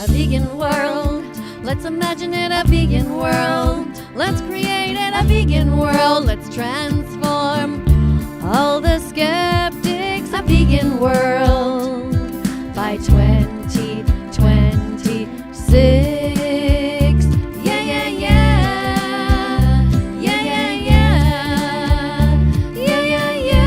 A vegan world. Let's imagine it, a vegan world. Let's create it, a vegan world. Let's transform all the skeptics, a vegan world by 2026. Yeah, yeah, yeah. Yeah, yeah, yeah. Yeah, yeah, yeah.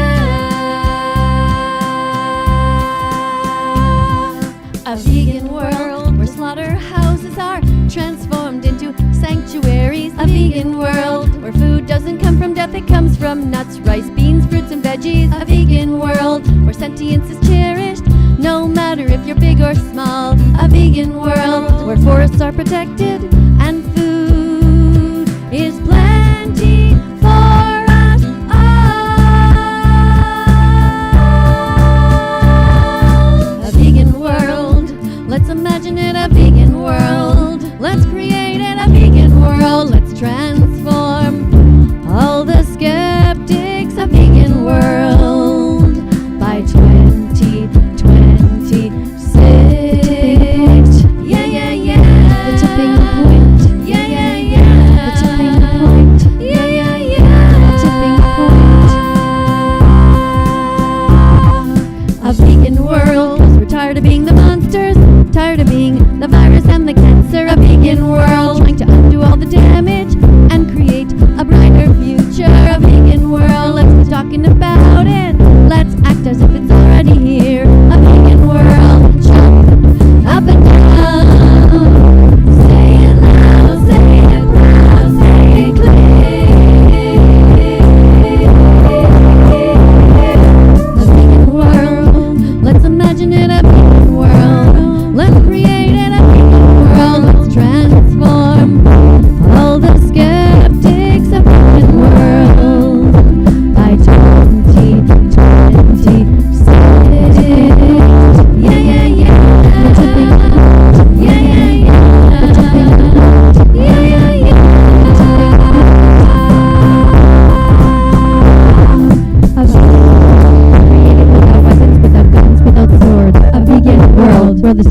A vegan world where slaughterhouses are transformed into sanctuaries. A vegan world where food doesn't come from death, it comes from nuts, rice, beans, fruits, and veggies. A vegan world where sentience is cherished, no matter if you're big or small. A vegan world where forests are protected and food is plenty for us all. A vegan world. Let's imagine it, a vegan world. Let's create it, a vegan world. Let's transform all the skeptics, a vegan world by 2026. Yeah, yeah, yeah. The tipping point. Yeah, yeah, yeah. The tipping point. Yeah, yeah, yeah. The tipping point. A vegan world. We're tired of being the monsters, tired of being the virus and the cancer. A vegan world, trying to undo all the damage and create a brighter future. A vegan world, let's be talking about it. Let's act as if it's already here. A vegan world, jump up and down. Say it loud, say it proud, say it clear. A vegan world, let's imagine it, a vegan world. Let's create it, a vegan world. Let's transform all the skeptics, a vegan world by 2026. Yeah, yeah, yeah. The tipping point. Yeah, yeah, yeah. The tipping point. Yeah, yeah, yeah. A vegan world created without weapons, without guns, without swords. A vegan world where the